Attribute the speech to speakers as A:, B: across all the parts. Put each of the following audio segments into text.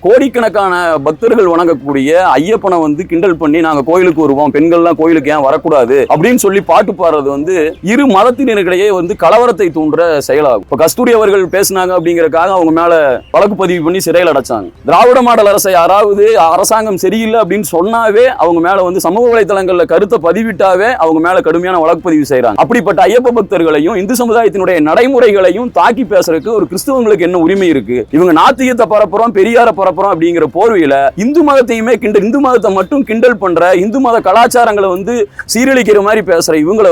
A: கோடிக்கணக்கான பக்தர்கள் வணங்கக்கூடிய ஐயப்பனை கிண்டல் பண்ணி நாங்க கோயிலுக்கு வருவோம், பெண்கள்லாம் கோயிலுக்கு ஏன் வரக்கூடாது அப்படின்னு சொல்லி பாட்டு பாடுறது இரு மதத்தினரிடையே கலவரத்தை தூண்டுற செயலாகும். இப்ப கஸ்தூரி அவர்கள் பேசினாங்க அப்படிங்கறக்காக அவங்க மேல வழக்கு பதிவு பண்ணி சிறையில் அடைச்சாங்க. திராவிட மாடல் அரசை யாராவது அரசாங்கம் சரியில்லை அப்படின்னு சொன்னாவே அவங்க மேல சமூக வலைதளங்கள்ல கருத்தை பதிவிட்டாவே அவங்க மேல கடுமையான வழக்கு பதிவு செய்யறாங்க. அப்படிப்பட்ட ஐயப்ப பக்தர்களையும் இந்து சமுதாயத்தினுடைய நடைமுறைகளையும் தாக்கி பேசுறதுக்கு ஒரு கிறிஸ்தவங்களுக்கு என்ன உரிமை இருக்கு? இவங்க நாத்திகத்தை பரப்புறோம், பெரியார பரப்புறோம் அப்படிங்கிற போர்வையில இந்து மதத்தையுமே இந்து மதத்தை மட்டும் கிண்டல் பண்ற, இந்து மத கலாச்சாரங்களை சீரழிக்கிற மாதிரி பேசுற இவங்களை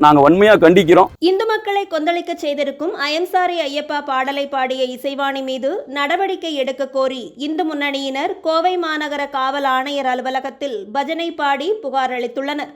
A: நாங்க வன்மையா கண்டிக்கிறோம்.
B: இந்து மக்களை கொந்தளிக்க செய்திருக்கும் ஐயம் சாரி ஐயப்பா பாடலை பாடிய இசைவாணி மீது நடவடிக்கை எடுக்க கோரி இந்து முன்னணியினர் கோவை மாநகர காவல் ஆணையர் அலுவலகத்தில் பஜனை பாடி புகார் அளித்துள்ளனர்.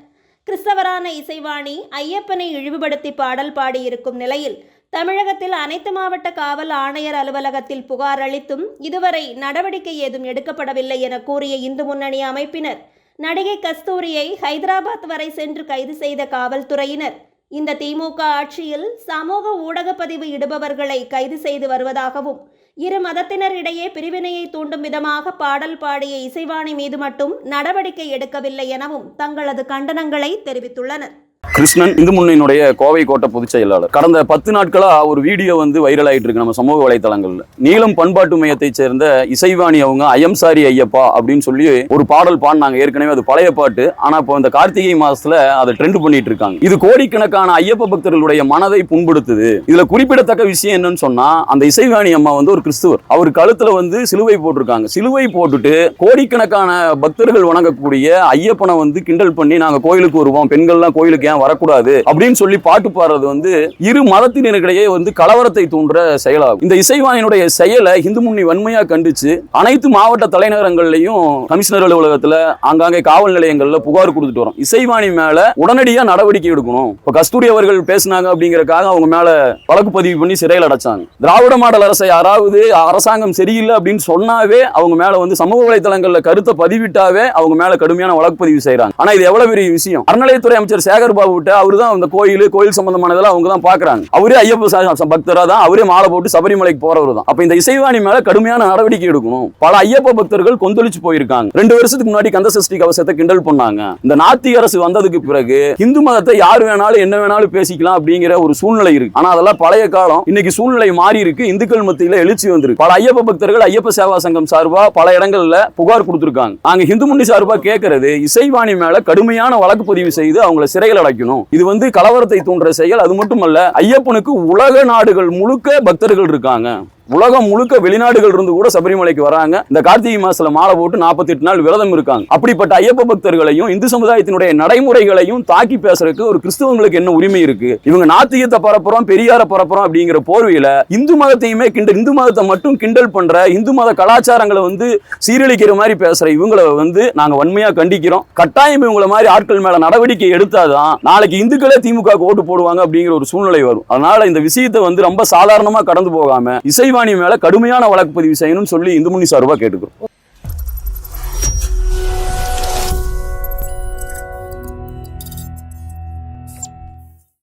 B: கிறிஸ்தவரான இசைவாணி ஐயப்பனை இழிவுபடுத்தி பாடல் பாடியிருக்கும் நிலையில் தமிழகத்தில் அனைத்து மாவட்ட காவல் ஆணையர் அலுவலகத்தில் புகார் அளித்தும் இதுவரை நடவடிக்கை ஏதும் எடுக்கப்படவில்லை என கூறிய இந்து முன்னணி அமைப்பினர் நடிகை கஸ்தூரியை ஹைதராபாத் வரை சென்று கைது செய்த காவல்துறையினர் இந்த திமுக ஆட்சியில் சமூக ஊடக பதிவு இடுபவர்களை கைது செய்து வருவதாகவும், இரு மதத்தினரிடையே பிரிவினையை தூண்டும் விதமாக பாடல் பாடிய இசைவாணி மீது மட்டும் நடவடிக்கை எடுக்கவில்லை எனவும் தங்களது கண்டனங்களை தெரிவித்துள்ளனர்.
A: கிருஷ்ணன், இந்து முன்னணியினுடைய கோவை கோட்ட பொதுச் செயலாளர். கடந்த 10 நாட்களா ஒரு வீடியோ வைரல் ஆயிட்டு இருக்கு நம்ம சமூக வலைதளங்கள்ல. நீலம் பண்பாட்டு மையத்தை சேர்ந்த இசைவாணி அவங்க ஐயம் சாரி ஐயப்பா அப்படின்னு சொல்லி ஒரு பாடல் பாடினாங்க. ஏற்கனவே அது பழைய பாட்டு, ஆனா இப்போ இந்த கார்த்திகை மாசத்துல அதை ட்ரெண்ட் பண்ணிட்டு இருக்காங்க. இது கோடிக்கணக்கான ஐயப்ப பக்தர்களுடைய மனதை புண்படுத்துது. இதுல குறிப்பிடத்தக்க விஷயம் என்னன்னு சொன்னா, அந்த இசைவாணி அம்மா ஒரு கிறிஸ்துவர். அவர் கழுத்துல சிலுவை போட்டிருக்காங்க. சிலுவை போட்டுட்டு கோடிக்கணக்கான பக்தர்கள் வணங்கக்கூடிய ஐயப்பனை கிண்டல் பண்ணி நாங்க கோயிலுக்கு வருவோம், பெண்கள்லாம் கோயிலுக்கு ஏன் வரக்கூடாது அப்படின்னு சொல்லி பாட்டு பாடுறது இரு மதத்தினரிடையே கலவரத்தை தூண்டுற செயலாகும். இந்த இசைவாணியினுடைய செயலை இந்து முன்னணி வன்மையா கண்டிச்சு அனைத்து மாவட்ட தலைநகரங்கள்லயும் கமிஷனர் அலுவலகத்துல ஆங்காங்கே காவல் நிலையங்கள்ல புகார் கொடுத்துட்டு வரோம். இசைவாணி மேல உடனடியா நடவடிக்கை எடுக்கணும். இப்ப கஸ்தூரி அவர்கள் பேசினாங்க அப்படிங்கறக்காக அவங்க மேல வழக்கு பதிவு பண்ணி சிறையில் அடைச்சாங்க. திராவிட மாடல் அரசை யாராவது அரசாங்கம் சரியில்லை அப்படின்னு சொன்னாவே அவங்க மேல சமூக வலைதளங்கள்ல கருத்தை பதிவிட்டாவே அவங்க மேல கடுமையான வழக்கு பதிவு செய்யறாங்க. ஆனா இது எவ்வளவு பெரிய விஷயம். அறநிலையத்துறை அமைச்சர் சேகர் பாபு அவருதான் அந்த கோயில் சம்பந்தமானதெல்லாம் அவங்க தான் பாக்குறாங்க. அவரே ஐயப்ப பக்தரா தான், அவரே மாலை போட்டு சபரிமலைக்கு போறவர் தான். அப்ப இந்த இசைவாணி மேல கடுமையான நடவடிக்கை எடுக்கணும். பல ஐயப்ப பக்தர்கள் கொந்தளிச்சு போயிருக்காங்க. 2 வருஷத்துக்கு முன்னாடி கந்த சஷ்டி கவசத்தை கிண்டல் பண்ணாங்க. இந்த நாத்திக அரசு வந்ததுக்கு பிறகு இந்து மதத்தை யார் வேணாலும் என்ன வேணாலும் பேசிக்கலாம் அப்படிங்கிற ஒரு சூழ்நிலை இருக்கு. ஆனா அதெல்லாம் பழைய காலம். இன்னைக்கு சூழ்நிலை மாறி இருக்கு. இந்துக்கள் மத்தியில எழுச்சி வந்திருக்கு. பல ஐயப்ப பக்தர்கள் ஐயப்ப சேவா சங்கம் சார்பா பல இடங்கள்ல புகார் கொடுத்திருக்காங்க. நாங்க இந்து முன்னணி சார்பா கேட்கறது, இசைவாணி மேல கடுமையான வழக்கு பதிவு செய்து அவங்களை சிறையில் அடைக்கணும். இது கலவரத்தை தூண்டுற செயல். அது மட்டுமல்ல, ஐயப்பனுக்கு உலக நாடுகள் முழுக்க பக்தர்கள் இருக்காங்க. உலகம் முழுக்க வெளிநாடுகள் இருந்து கூட சபரிமலைக்கு வராங்க. இந்த கார்த்திகை மாசத்துல மாலை போட்டு 48 நாள் விரதம் இருக்காங்க. அப்படிப்பட்ட ஐயப்ப பக்தர்களையும் இந்து சமுதாயத்தினுடைய நடைமுறைகளையும் தாக்கி பேசுறதுக்கு ஒரு கிறிஸ்தவங்களுக்கு என்ன உரிமை இருக்கு? இவங்க நாத்திகத்தை பரப்புறோம், பெரியார பரப்புறோம் அப்படிங்கிற போர்வையில இந்து மதத்தையுமே இந்து மதத்தை மட்டும் கிண்டல் பண்ற, இந்து மத கலாச்சாரங்களை சீரழிக்கிற மாதிரி பேசுற இவங்களை நாங்க வன்மையா கண்டிக்கிறோம். கட்டாயம் இவங்களை மாதிரி ஆட்கள் மேல நடவடிக்கை எடுத்தாதான் நாளைக்கு இந்துக்களே திமுக ஓட்டு போடுவாங்க அப்படிங்கிற ஒரு சூழ்நிலை வரும். அதனால இந்த விஷயத்தை ரொம்ப சாதாரணமா கடந்து போகாம இசைவாணி மேல கடுமையான வழக்கு பதிவு செய்யணும்னு சொல்லி இந்து முன்னணி சார்பா கேட்டுக்கிறோம்.